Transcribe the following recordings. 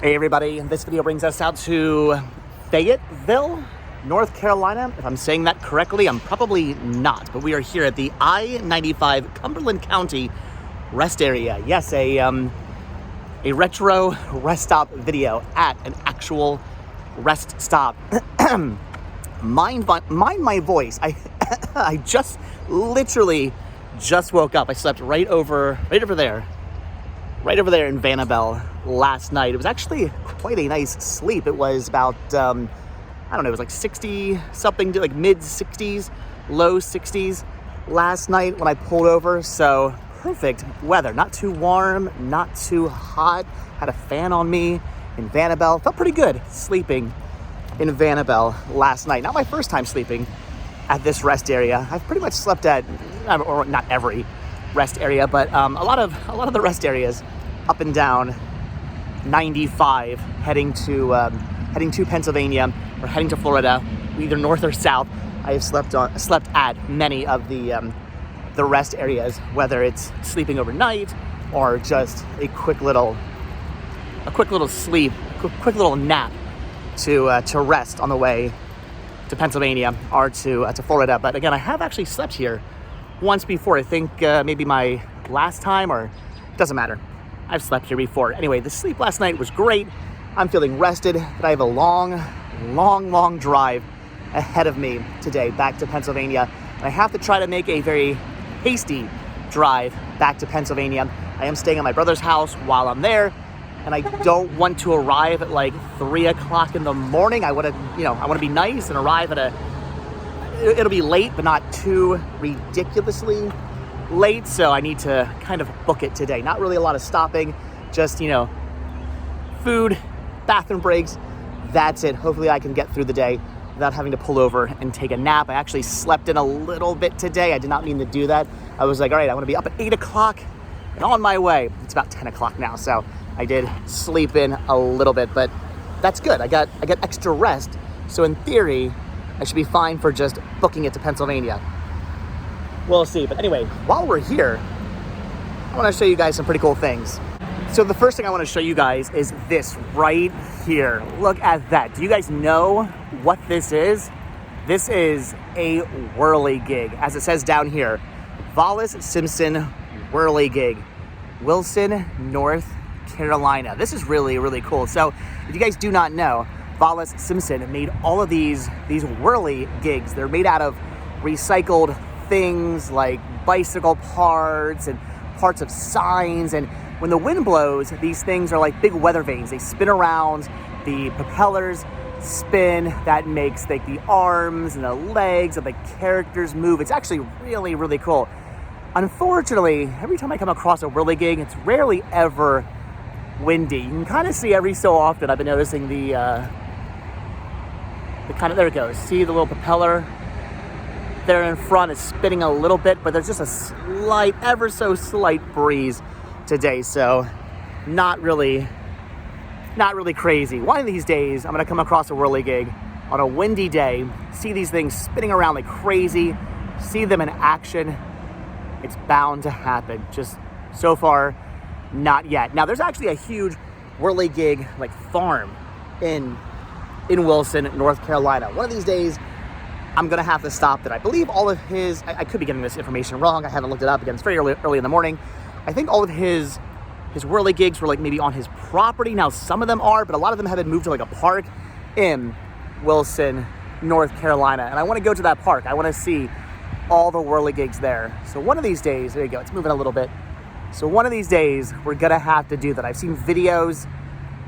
Hey everybody, this video brings us out to Fayetteville, North Carolina. If I'm saying that correctly, I'm probably not, but we are here at the I-95 Cumberland County rest area. Yes, a retro rest stop video at an actual rest stop. Mind my voice. I literally just woke up. I slept right over there in Vantonville last night. It was actually quite a nice sleep. It was about, I don't know, it was like 60 something, like mid 60s, low 60s last night when I pulled over. So perfect weather, not too warm, not too hot. Had a fan on me in Vantonville. Felt pretty good sleeping in Vantonville last night. Not my first time sleeping at this rest area. I've pretty much slept at, or not every rest area, but a lot of the rest areas up and down 95 heading to Pennsylvania or heading to Florida, either north or south. I have slept at many of the rest areas, whether it's sleeping overnight or just a quick little sleep, quick little nap to rest on the way to Pennsylvania or to Florida. But again, I have actually slept here once before. I think maybe my last time, or it doesn't matter. I've slept here before. Anyway, the sleep last night was great. I'm feeling rested, but I have a long drive ahead of me today back to Pennsylvania. And I have to try to make a very hasty drive back to Pennsylvania. I am staying at my brother's house while I'm there, and I don't want to arrive at like 3 o'clock in the morning. I want to be nice and arrive at it'll be late, but not too ridiculously late. So I need to kind of book it today. Not really a lot of stopping, just, food, bathroom breaks. That's it. Hopefully I can get through the day without having to pull over and take a nap. I actually slept in a little bit today. I did not mean to do that. I was like, all right, I want to be up at 8 o'clock and on my way. It's about 10 o'clock now. So I did sleep in a little bit, but that's good. I got extra rest. So in theory, I should be fine for just booking it to Pennsylvania. We'll see. But anyway, while we're here, I want to show you guys some pretty cool things. So the first thing I want to show you guys is this right here. Look at that. Do you guys know what this is? This is a Whirligig, as it says down here. Wallace Simpson Whirligig, Wilson, North Carolina. This is really, really cool. So if you guys do not know, Wallace Simpson made all of these Whirligigs. They're made out of recycled things like bicycle parts and parts of signs. And when the wind blows, these things are like big weather vanes. They spin around, the propellers spin. That makes like the arms and the legs of the characters move. It's actually really, really cool. Unfortunately, every time I come across a Whirligig, it's rarely ever windy. You can kind of see every so often. I've been noticing the kind of, there it goes. See the little propeller there in front is spinning a little bit, but there's just a slight, ever so slight breeze today. So not really crazy. One of these days, I'm gonna come across a Whirligig on a windy day, see these things spinning around like crazy, see them in action. It's bound to happen. Just so far, not yet. Now, there's actually a huge Whirligig like farm in Wilson, North Carolina. One of these days, I'm gonna have to stop there. I believe all of his, I could be getting this information wrong. I haven't looked it up. Again, it's very early in the morning. I think all of his Whirligigs were like maybe on his property. Now, some of them are, but a lot of them have been moved to like a park in Wilson, North Carolina. And I wanna go to that park. I wanna see all the Whirligigs there. So one of these days, there you go, it's moving a little bit. So one of these days, we're gonna have to do that. I've seen videos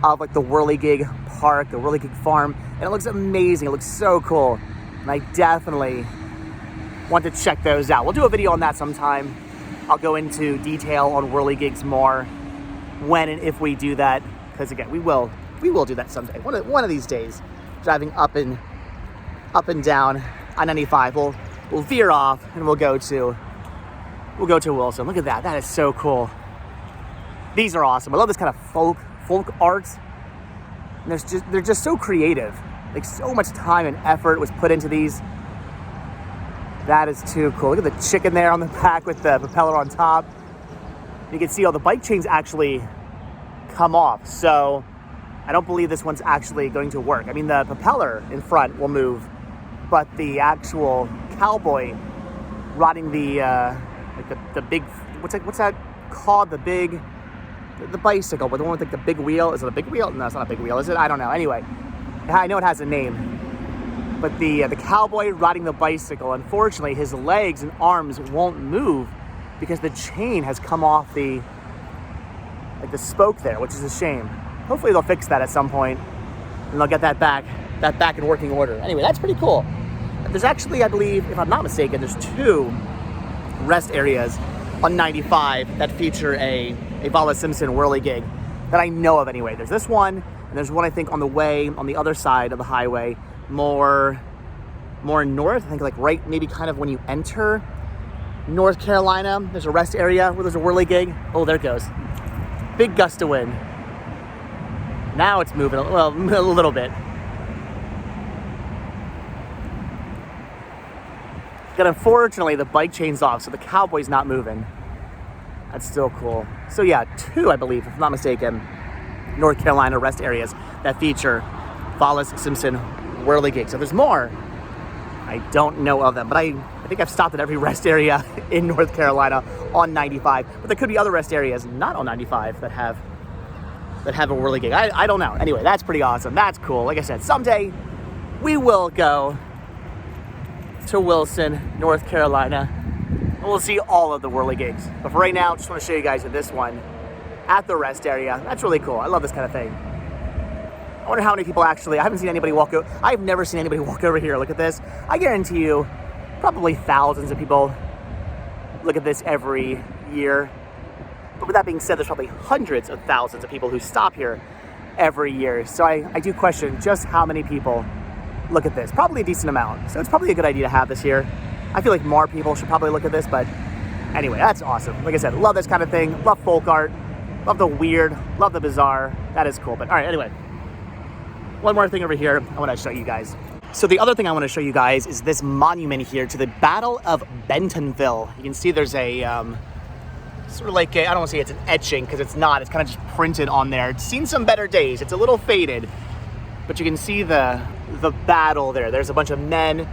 of like the Whirligig park, the Whirligig farm, and it looks amazing. It looks so cool. And I definitely want to check those out. We'll do a video on that sometime. I'll go into detail on Whirligigs more when and if we do that. Because again, we will do that someday. One of these days, driving up and down I-95. We'll veer off and we'll go to Wilson. Look at that. That is so cool. These are awesome. I love this kind of folk art. And they're just so creative. Like, so much time and effort was put into these. That is too cool. Look at the chicken there on the back with the propeller on top. You can see all the bike chains actually come off. So I don't believe this one's actually going to work. I mean, the propeller in front will move, but the actual cowboy riding the big, what's that called? The bicycle, but the one with like the big wheel. Is it a big wheel? No, it's not a big wheel, is it? I don't know. Anyway, I know it has a name. But the cowboy riding the bicycle, unfortunately, his legs and arms won't move because the chain has come off the spoke there, which is a shame. Hopefully they'll fix that at some point and they'll get that back in working order. Anyway, that's pretty cool. There's actually, I believe, if I'm not mistaken, there's 2 rest areas on 95 that feature a Wallace Simpson Whirligig that I know of anyway. There's this one, and there's one I think on the way, on the other side of the highway, more north, I think like right maybe kind of when you enter North Carolina, there's a rest area where there's a Whirligig. Oh, there it goes. Big gust of wind. Now it's moving, well, a little bit. But unfortunately, the bike chain's off, so the cowboy's not moving. That's still cool. So yeah, 2, I believe, if I'm not mistaken, North Carolina rest areas that feature Wallace Simpson Whirligig. So there's more. I don't know of them, but I think I've stopped at every rest area in North Carolina on 95. But there could be other rest areas not on 95 that have a Whirligig. I don't know. Anyway, that's pretty awesome. That's cool. Like I said, someday we will go to Wilson, North Carolina, and we'll see all of the Whirligigs. But for right now, just want to show you guys this one at the rest area. That's really cool. I love this kind of thing. I wonder how many people actually, I've never seen anybody walk over here. Look at this. I guarantee you, probably thousands of people look at this every year. But with that being said, there's probably hundreds of thousands of people who stop here every year. So I do question just how many people look at this. Probably a decent amount. So it's probably a good idea to have this here. I feel like more people should probably look at this, but anyway, that's awesome. Like I said, love this kind of thing. Love folk art. Love the weird. Love the bizarre. That is cool. But all right, anyway. One more thing over here I want to show you guys. So the other thing I want to show you guys is this monument here to the Battle of Bentonville. You can see there's a sort of like I don't want to say it's an etching because it's not. It's kind of just printed on there. It's seen some better days. It's a little faded, but you can see the battle there. There's a bunch of men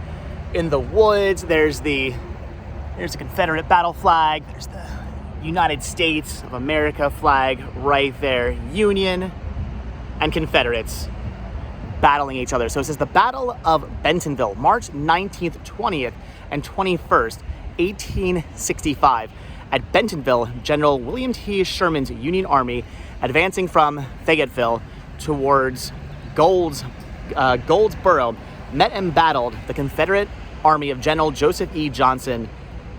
in the woods. There's the Confederate battle flag. There's the United States of America flag right there. Union and Confederates battling each other. So it says the Battle of Bentonville, March 19th, 20th, and 21st, 1865. At Bentonville, General William T. Sherman's Union Army, advancing from Fayetteville towards Goldsboro, met and battled the Confederate Army of General Joseph E. Johnson.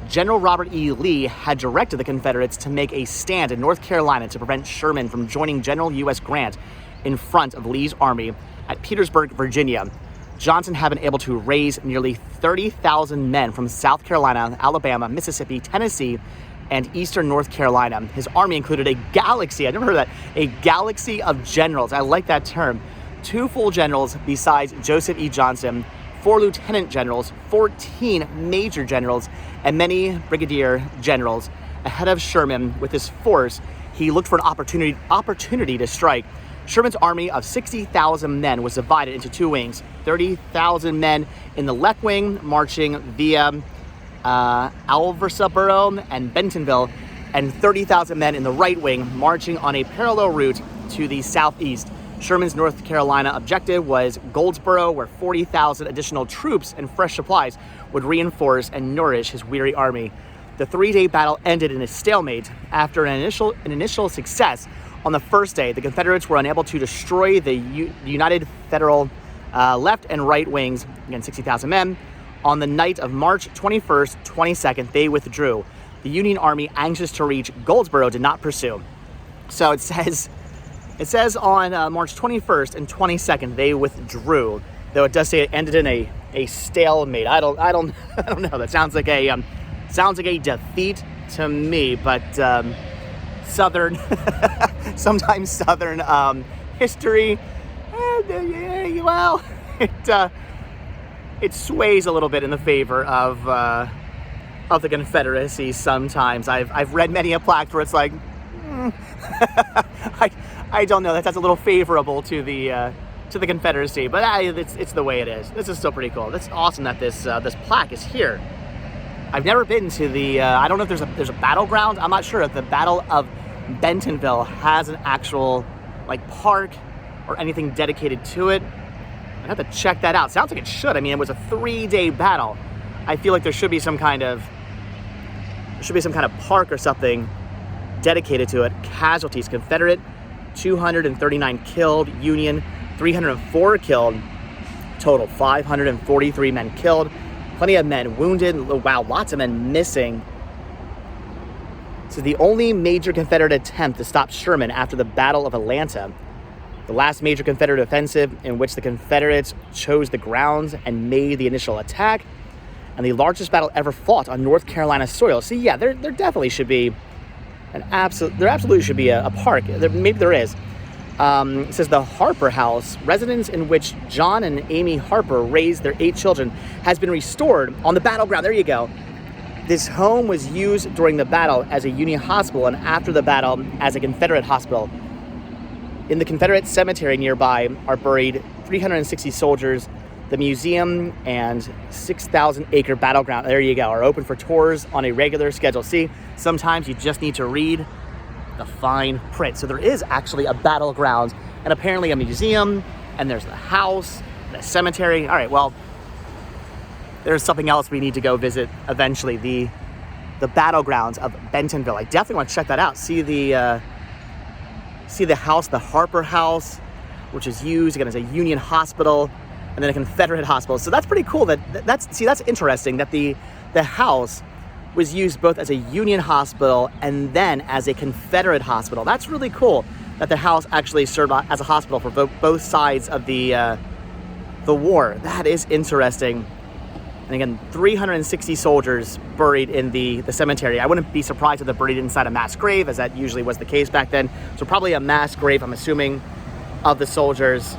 General Robert E. Lee had directed the Confederates to make a stand in North Carolina to prevent Sherman from joining General U.S. Grant in front of Lee's army at Petersburg, Virginia. Johnson had been able to raise nearly 30,000 men from South Carolina, Alabama, Mississippi, Tennessee, and eastern North Carolina. His army included a galaxy, I never heard of that, a galaxy of generals. I like that term. 2 full generals besides Joseph E. Johnson, 4 lieutenant generals, 14 major generals, and many brigadier generals. Ahead of Sherman with his force, he looked for an opportunity to strike. Sherman's army of 60,000 men was divided into 2 wings. 30,000 men in the left wing marching via Alversboro and Bentonville, and 30,000 men in the right wing marching on a parallel route to the southeast. Sherman's North Carolina objective was Goldsboro, where 40,000 additional troops and fresh supplies would reinforce and nourish his weary army. The 3-day battle ended in a stalemate. After an initial success on the first day, the Confederates were unable to destroy the United Federal left and right wings, again 60,000 men. On the night of March 21st, 22nd, they withdrew. The Union Army, anxious to reach Goldsboro, did not pursue. So it says on March 21st and 22nd, they withdrew. Though it does say it ended in a stalemate. I don't know. That sounds like a defeat to me. But Southern, sometimes Southern history, well, it sways a little bit in the favor of the Confederacy sometimes. I've read many a plaque where it's like, I don't know. That's a little favorable to the Confederacy, but it's the way it is. This is still pretty cool. It's awesome that this plaque is here. I've never been to the. I don't know if there's a battleground. I'm not sure if the Battle of Bentonville has an actual like park or anything dedicated to it. I have to check that out. Sounds like it should. I mean, it was a 3-day battle. I feel like there should be some kind of park or something dedicated to it. Casualties: Confederate 239 killed, Union 304 killed, total 543 men killed, plenty of men wounded. Wow, lots of men missing. This is the only major Confederate attempt to stop Sherman after the Battle of Atlanta, the last major Confederate offensive in which the Confederates chose the grounds and made the initial attack, and the largest battle ever fought on North Carolina soil. See, yeah, there definitely should be there absolutely should be a park. Maybe there is. It says the Harper House, residence in which John and Amy Harper raised their 8 children, has been restored on the battleground. There you go. This home was used during the battle as a Union hospital and after the battle as a Confederate hospital. In the Confederate cemetery nearby are buried 360 soldiers. The museum and 6,000-acre battleground, there you go, are open for tours on a regular schedule. See, sometimes you just need to read the fine print. So there is actually a battleground and apparently a museum, and there's the house, the cemetery. All right, well, there's something else we need to go visit eventually, the battlegrounds of Bentonville. I definitely want to check that out. See the house, the Harper House, which is used again as a Union hospital, and then a Confederate hospital. So that's pretty cool. That's interesting that the house was used both as a Union hospital and then as a Confederate hospital. That's really cool that the house actually served as a hospital for both sides of the war. That is interesting. And again, 360 soldiers buried in the cemetery. I wouldn't be surprised if they're buried inside a mass grave, as that usually was the case back then. So probably a mass grave, I'm assuming, of the soldiers.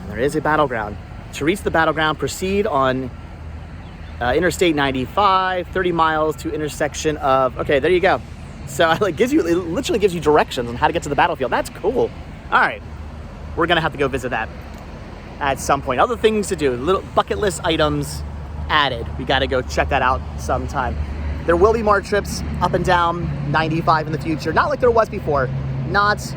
And there is a battleground. To reach the battleground, proceed on Interstate 95, 30 miles to intersection of, okay, there you go. So it literally gives you directions on how to get to the battlefield. That's cool. All right, we're gonna have to go visit that at some point. Other things to do, little bucket list items added. We gotta go check that out sometime. There will be more trips up and down 95 in the future. Not like there was before. Not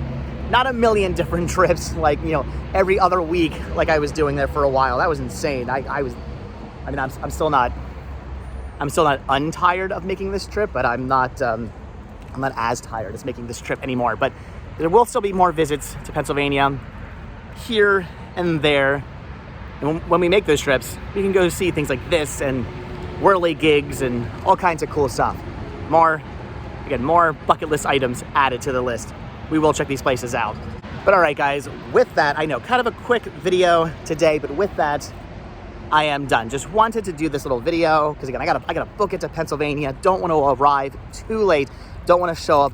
a million different trips, like, you know, every other week, like I was doing there for a while. That was insane. I'm still not untired of making this trip, but I'm not as tired as making this trip anymore. But there will still be more visits to Pennsylvania here and there. And when we make those trips, we can go see things like this and Whirligigs and all kinds of cool stuff. More bucket list items added to the list. We will check these places out. But all right, guys, with that, I know, kind of a quick video today, but with that, I am done. Just wanted to do this little video because again, I gotta book it to Pennsylvania. Don't want to arrive too late. Don't want to show up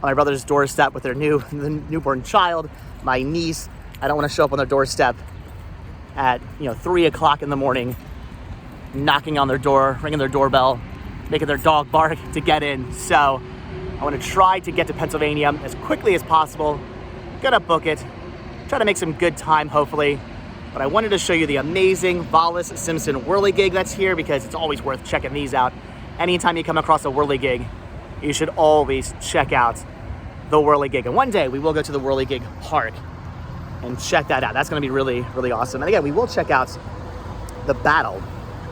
on my brother's doorstep with their newborn child, my niece. I don't want to show up on their doorstep at 3 o'clock in the morning, knocking on their door, ringing their doorbell, making their dog bark to get in. So I want to try to get to Pennsylvania as quickly as possible. Gonna book it. Try to make some good time, hopefully. But I wanted to show you the amazing Wallace Simpson Whirligig that's here because it's always worth checking these out. Anytime you come across a Whirligig, you should always check out the Whirligig. And one day we will go to the Whirligig Park and check that out. That's gonna be really, really awesome. And again, we will check out the Battle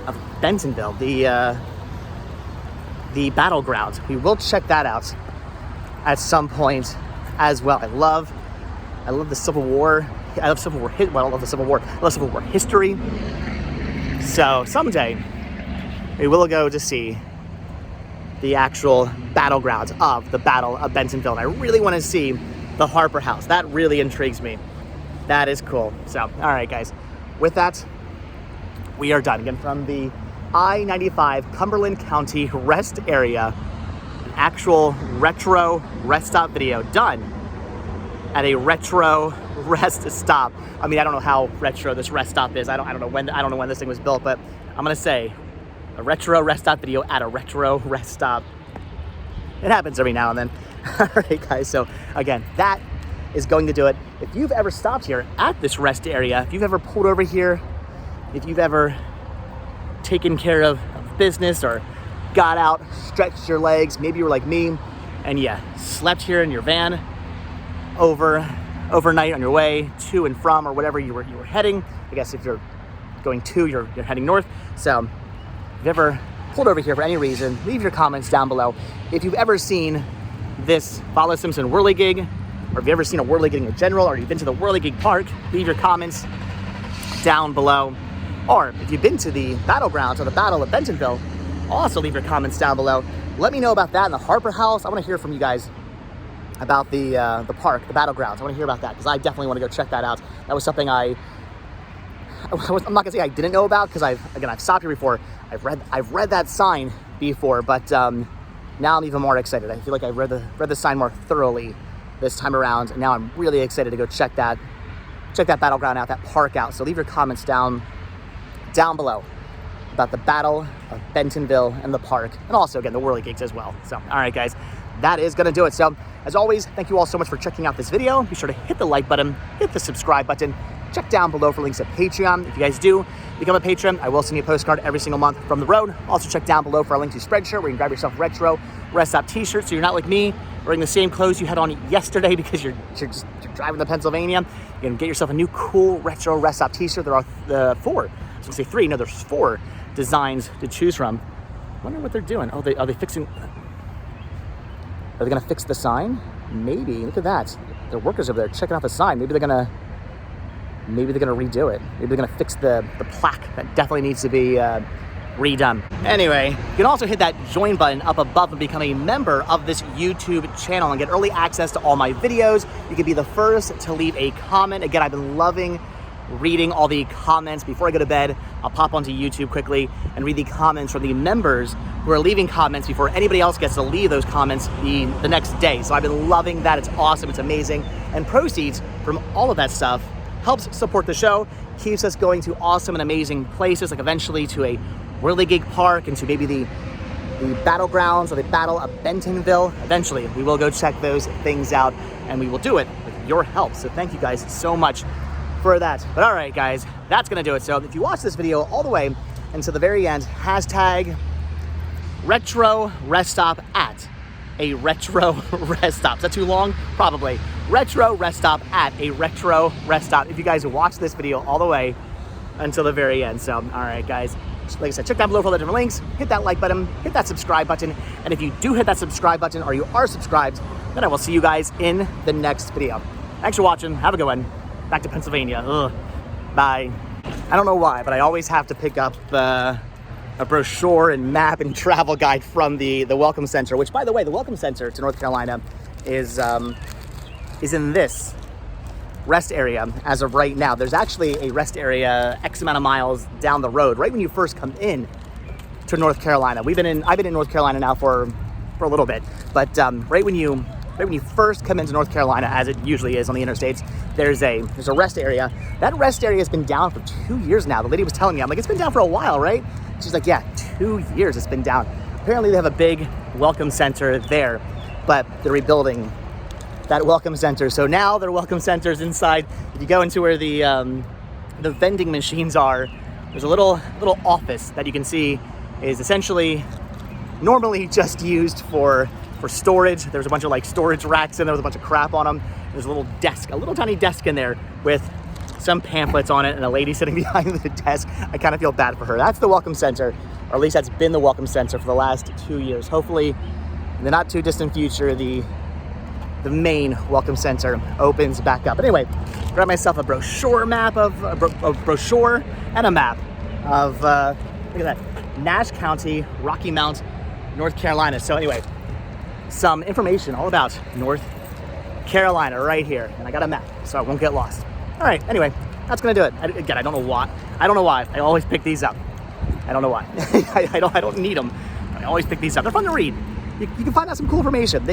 of Bentonville, the battleground. We will check that out at some point as well. I love the Civil War. I love Civil War. I love the Civil War. I love Civil War history. So someday we will go to see the actual battlegrounds of the Battle of Bentonville. And I really want to see the Harper House. That really intrigues me. That is cool. So, all right, guys. With that, we are done. Again, from the I-95 Cumberland County rest area, an actual retro rest stop video done at a retro rest stop. I mean, I don't know how retro this rest stop is. I don't know when this thing was built, but I'm gonna say a retro rest stop video at a retro rest stop. It happens every now and then. All right, guys. So again, that is going to do it. If you've ever stopped here at this rest area, if you've ever pulled over here, if you've ever taken care of business or got out, stretched your legs, maybe you were like me and you slept here in your van overnight on your way to and from or whatever you were heading. I guess if you're going to, you're heading north. So if you've ever pulled over here for any reason, leave your comments down below. If you've ever seen this Follow Simpson Whirligig, or if you've ever seen a Whirligig in general, or you've been to the Whirligig Park, leave your comments down below. Or if you've been to the battlegrounds or the Battle of Bentonville, also leave your comments down below. Let me know about that in the Harper House. I want to hear from you guys about the park, the battlegrounds. I want to hear about that because I definitely want to go check that out. That was something I'm not gonna say I didn't know about because I've stopped here before. I've read that sign before, but now I'm even more excited. I feel like I read the sign more thoroughly this time around, and now I'm really excited to go check that battleground out, that park out. So leave your comments down below about the Battle of Bentonville and the park, and also again the Whirligigs as well. So all right guys, that is gonna do it. So as always, thank you all so much for checking out this video. Be sure to hit the like button, hit the subscribe button, check down below for links to Patreon. If you guys do become a patron, I will send you a postcard every single month from the road. Also check down below for a link to Spreadshirt where you can grab yourself retro rest stop t-shirts so you're not like me wearing the same clothes you had on yesterday because you're driving to Pennsylvania. You can get yourself a new cool retro rest stop t-shirt. There are four. I was gonna say three. No, there's four designs to choose from. I wonder what they're doing. Oh, are they fixing? Are they gonna fix the sign? Maybe. Look at that. The workers over there checking out the sign. Maybe they're gonna redo it. Maybe they're gonna fix the plaque that definitely needs to be redone. Anyway, you can also hit that join button up above and become a member of this YouTube channel and get early access to all my videos. You can be the first to leave a comment. Again, I've been loving reading all the comments before I go to bed. I'll pop onto YouTube quickly and read the comments from the members who are leaving comments before anybody else gets to leave those comments the next day. So I've been loving that. It's awesome. It's amazing. And proceeds from all of that stuff helps support the show, keeps us going to awesome and amazing places, like eventually to a Whirligig Park and to maybe the battlegrounds or the Battle of Bentonville. Eventually, we will go check those things out, and we will do it with your help. So thank you guys so much for that. But all right, guys, that's gonna do it. So if you watch this video all the way until the very end, hashtag retro rest stop at a retro rest stop. Is that too long? Probably. Retro rest stop at a retro rest stop. If you guys watch this video all the way until the very end. So, all right, guys. Like I said, check down below for all the different links. Hit that like button, hit that subscribe button. And if you do hit that subscribe button or you are subscribed, then I will see you guys in the next video. Thanks for watching. Have a good one. Back to Pennsylvania. Ugh. Bye. I don't know why, but I always have to pick up a brochure and map and travel guide from the Welcome Center, which, by the way, the Welcome Center to North Carolina is in this rest area as of right now. There's actually a rest area X amount of miles down the road, right when you first come in to North Carolina. I've been in North Carolina now for a little bit, but right when you first come into North Carolina, as it usually is on the interstates, there's a rest area. That rest area has been down for 2 years now. The lady was telling me, I'm like, it's been down for a while, right? She's like, yeah, 2 years it's been down. Apparently they have a big welcome center there, but they're rebuilding that welcome center. So now their welcome centers inside. If you go into where the vending machines are, there's a little office that you can see is essentially normally just used for storage. There's a bunch of like storage racks in there with a bunch of crap on them. There's a little desk, a little tiny desk in there with some pamphlets on it and a lady sitting behind the desk. I kind of feel bad for her. That's the welcome center, or at least that's been the welcome center for the last 2 years. Hopefully in the not too distant future, the main welcome center opens back up. But anyway, grab myself a brochure map a brochure and a map of look at that, Nash County, Rocky Mount, North Carolina. So anyway, some information all about North Carolina right here, and I got a map so I won't get lost. All right, anyway, that's gonna do it. Again, I don't know why. I always pick these up. I don't know why. I don't need them. I always pick these up. They're fun to read. You can find out some cool information.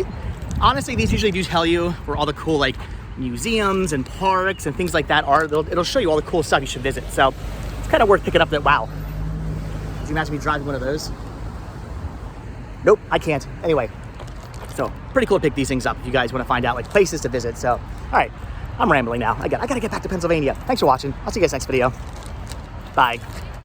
Honestly, these usually do tell you where all the cool like museums and parks and things like that are. It'll show you all the cool stuff you should visit. So it's kind of worth picking up that. Wow. Can you imagine me driving one of those? Nope, I can't. Anyway, So pretty cool to pick these things up if you guys want to find out like places to visit. So, all right, I'm rambling now. Again, I got to get back to Pennsylvania. Thanks for watching. I'll see you guys next video. Bye.